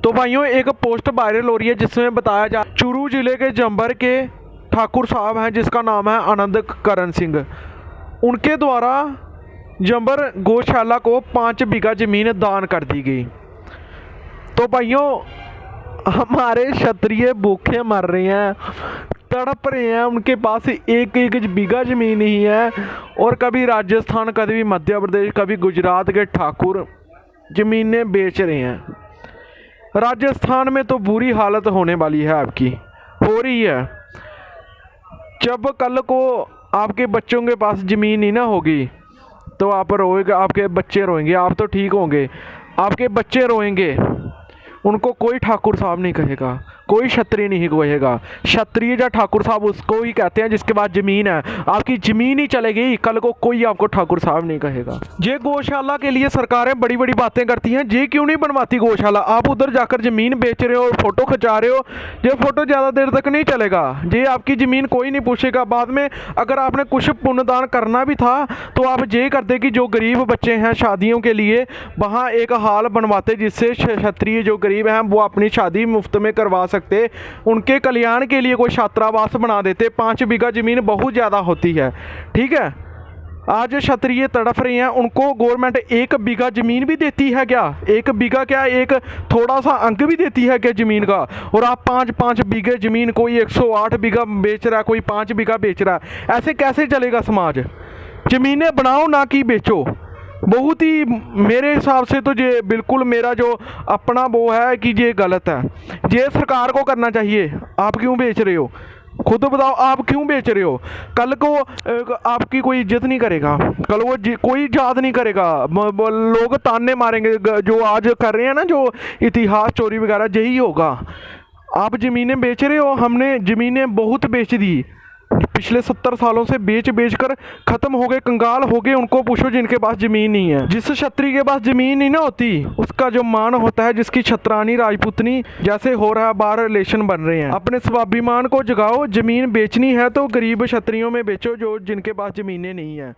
तो भाइयों एक पोस्ट वायरल हो रही है जिसमें बताया जा चूरू जिले के जंबर के ठाकुर साहब हैं जिसका नाम है आनंद करण सिंह। उनके द्वारा जंबर गौशाला को 5 बीघा ज़मीन दान कर दी गई। तो भाइयों हमारे क्षत्रिय भूखे मर रहे हैं, तड़प रहे हैं, उनके पास एक एक बीघा ज़मीन नहीं है। और कभी राजस्थान, कभी मध्य प्रदेश, कभी गुजरात के ठाकुर ज़मीनें बेच रहे हैं। राजस्थान में तो बुरी हालत होने वाली है, आपकी हो रही है। जब कल को आपके बच्चों के पास ज़मीन नहीं ना होगी तो आप रोएंगे, आपके बच्चे रोएंगे। आप तो ठीक होंगे, आपके बच्चे रोएंगे। उनको कोई ठाकुर साहब नहीं कहेगा, कोई क्षत्रिय नहीं कहेगा। क्षत्रिय या ठाकुर साहब उसको ही कहते हैं जिसके पास ज़मीन है। आपकी ज़मीन ही चलेगी, कल को कोई आपको ठाकुर साहब नहीं कहेगा। ये गौशाला के लिए सरकारें बड़ी बड़ी बातें करती हैं, ये क्यों नहीं बनवाती गौशाला? आप उधर जाकर ज़मीन बेच रहे हो और फोटो खिंचा रहे हो। ये फोटो ज़्यादा देर तक नहीं चलेगा, ये आपकी ज़मीन कोई नहीं पूछेगा। बाद में अगर आपने कुछ पुण्यदान करना भी था तो आप ये करते कि जो गरीब बच्चे हैं शादियों के लिए वहाँ एक हाल बनवाते जिससे क्षत्रिय जो गरीब हैं वो अपनी शादी मुफ्त में करवा सकते, उनके कल्याण के लिए कोई छात्रावास बना देते। 5 बीघा ज़मीन बहुत ज़्यादा होती है, ठीक है। आज क्षत्रिय तड़फ रहे हैं, उनको गवर्नमेंट 1 बीघा ज़मीन भी देती है क्या? 1 बीघा क्या, एक थोड़ा सा अंक भी देती है क्या ज़मीन का? और आप 5-5 बीघे ज़मीन, कोई 108 बीघा बेच रहा है, कोई 5 बीघा बेच रहा है। ऐसे कैसे चलेगा समाज? ज़मीनें बनाओ ना कि बेचो। बहुत ही मेरे हिसाब से तो ये बिल्कुल मेरा जो अपना वो है कि ये गलत है। ये सरकार को करना चाहिए। आप क्यों बेच रहे हो? खुद बताओ, आप क्यों बेच रहे हो? कल को आपकी कोई इज्जत नहीं करेगा, कल वो कोई याद नहीं करेगा, लोग ताने मारेंगे। जो आज कर रहे हैं ना, जो इतिहास चोरी वगैरह, यही होगा। आप ज़मीनें बेच रहे हो, हमने ज़मीनें बहुत बेच दी पिछले 70 सालों से, बेच कर खत्म हो गए, कंगाल हो गए। उनको पूछो जिनके पास ज़मीन नहीं है। जिस क्षत्रिय के पास ज़मीन नहीं ना होती उसका जो मान होता है, जिसकी छत्रानी राजपूतनी जैसे हो रहा है, बाहर रिलेशन बन रहे हैं। अपने स्वाभिमान को जगाओ। ज़मीन बेचनी है तो गरीब क्षत्रियों में बेचो जो जिनके पास ज़मीनें नहीं है।